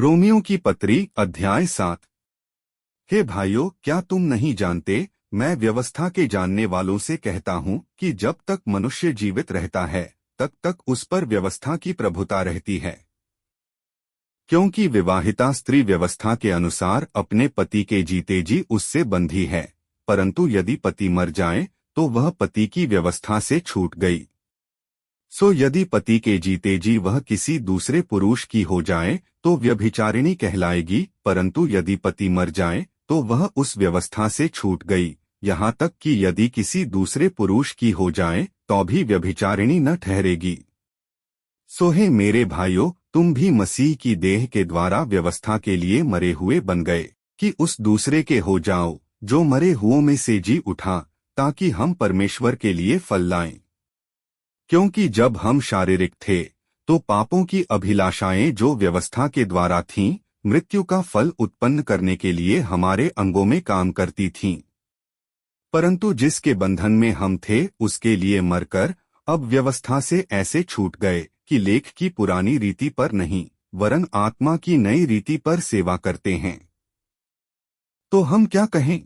Romeo की पत्री अध्याय 7। हे भाइयों, क्या तुम नहीं जानते, मैं व्यवस्था के जानने वालों से कहता हूँ कि जब तक मनुष्य जीवित रहता है तब तक उस पर व्यवस्था की प्रभुता रहती है। क्योंकि विवाहिता स्त्री व्यवस्था के अनुसार अपने पति के जीते जी उससे बंधी है, परंतु यदि पति मर जाए तो वह पति की व्यवस्था से छूट गई। सो यदि पति के जीते जी वह किसी दूसरे पुरुष की हो जाए तो व्यभिचारिणी कहलाएगी, परंतु यदि पति मर जाए तो वह उस व्यवस्था से छूट गई, यहाँ तक कि यदि किसी दूसरे पुरुष की हो जाए तो भी व्यभिचारिणी न ठहरेगी। सो हे मेरे भाइयों, तुम भी मसीह की देह के द्वारा व्यवस्था के लिए मरे हुए बन गए, कि उस दूसरे के हो जाओ जो मरे हुओं में से जी उठा, ताकि हम परमेश्वर के लिए फल लाएं। क्योंकि जब हम शारीरिक थे तो पापों की अभिलाषाएं जो व्यवस्था के द्वारा थीं, मृत्यु का फल उत्पन्न करने के लिए हमारे अंगों में काम करती थीं। परंतु जिसके बंधन में हम थे उसके लिए मरकर अब व्यवस्था से ऐसे छूट गए कि लेख की पुरानी रीति पर नहीं वरन आत्मा की नई रीति पर सेवा करते हैं। तो हम क्या कहें?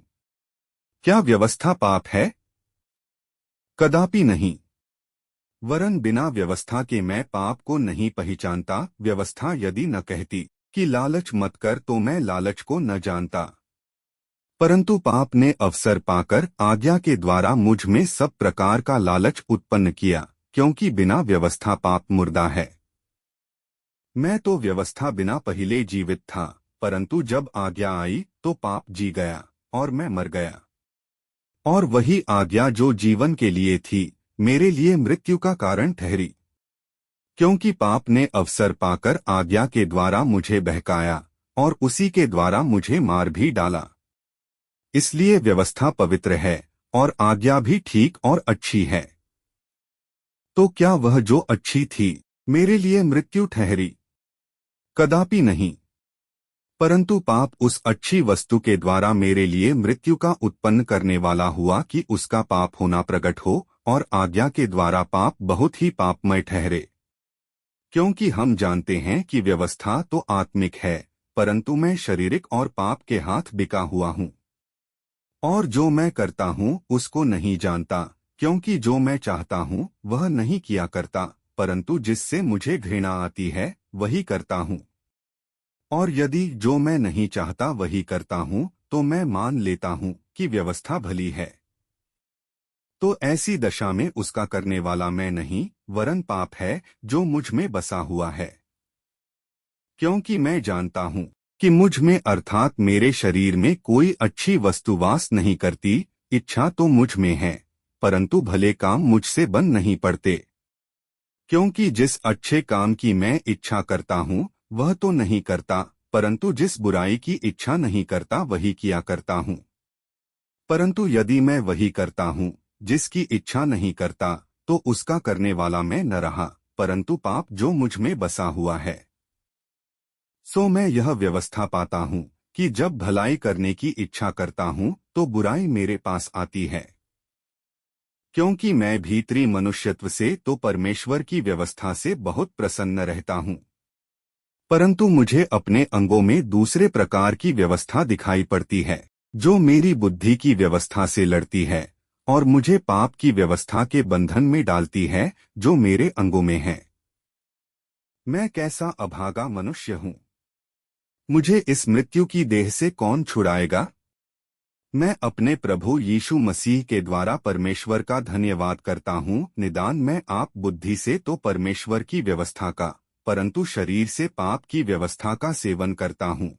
क्या व्यवस्था पाप है? कदापि नहीं। वरन बिना व्यवस्था के मैं पाप को नहीं पहचानता। व्यवस्था यदि न कहती कि लालच मत कर तो मैं लालच को न जानता, परंतु पाप ने अवसर पाकर आज्ञा के द्वारा मुझ में सब प्रकार का लालच उत्पन्न किया, क्योंकि बिना व्यवस्था पाप मुर्दा है। मैं तो व्यवस्था बिना पहले जीवित था, परंतु जब आज्ञा आई तो पाप जी गया और मैं मर गया। और वही आज्ञा जो जीवन के लिए थी मेरे लिए मृत्यु का कारण ठहरी, क्योंकि पाप ने अवसर पाकर आज्ञा के द्वारा मुझे बहकाया और उसी के द्वारा मुझे मार भी डाला। इसलिए व्यवस्था पवित्र है और आज्ञा भी ठीक और अच्छी है। तो क्या वह जो अच्छी थी मेरे लिए मृत्यु ठहरी? कदापि नहीं। परंतु पाप उस अच्छी वस्तु के द्वारा मेरे लिए मृत्यु का उत्पन्न करने वाला हुआ कि उसका पाप होना प्रकट हो और आज्ञा के द्वारा पाप बहुत ही पापमय ठहरे। क्योंकि हम जानते हैं कि व्यवस्था तो आत्मिक है, परंतु मैं शारीरिक और पाप के हाथ बिका हुआ हूँ। और जो मैं करता हूँ उसको नहीं जानता, क्योंकि जो मैं चाहता हूँ वह नहीं किया करता, परंतु जिससे मुझे घृणा आती है वही करता हूँ। और यदि जो मैं नहीं चाहता वही करता हूँ तो मैं मान लेता हूँ कि व्यवस्था भली है। तो ऐसी दशा में उसका करने वाला मैं नहीं वरन पाप है जो मुझ में बसा हुआ है। क्योंकि मैं जानता हूँ कि मुझ में अर्थात मेरे शरीर में कोई अच्छी वस्तु वास नहीं करती। इच्छा तो मुझ में है, परंतु भले काम मुझसे बन नहीं पड़ते। क्योंकि जिस अच्छे काम की मैं इच्छा करता हूँ वह तो नहीं करता, परंतु जिस बुराई की इच्छा नहीं करता वही किया करता हूँ। परंतु यदि मैं वही करता हूँ जिसकी इच्छा नहीं करता तो उसका करने वाला मैं न रहा, परंतु पाप जो मुझ में बसा हुआ है। सो मैं यह व्यवस्था पाता हूँ कि जब भलाई करने की इच्छा करता हूँ तो बुराई मेरे पास आती है। क्योंकि मैं भीतरी मनुष्यत्व से तो परमेश्वर की व्यवस्था से बहुत प्रसन्न रहता हूँ, परंतु मुझे अपने अंगों में दूसरे प्रकार की व्यवस्था दिखाई पड़ती है जो मेरी बुद्धि की व्यवस्था से लड़ती है और मुझे पाप की व्यवस्था के बंधन में डालती है जो मेरे अंगों में है। मैं कैसा अभागा मनुष्य हूँ! मुझे इस मृत्यु की देह से कौन छुड़ाएगा? मैं अपने प्रभु यीशु मसीह के द्वारा परमेश्वर का धन्यवाद करता हूँ। निदान मैं आप बुद्धि से तो परमेश्वर की व्यवस्था का, परंतु शरीर से पाप की व्यवस्था का सेवन करता हूँ।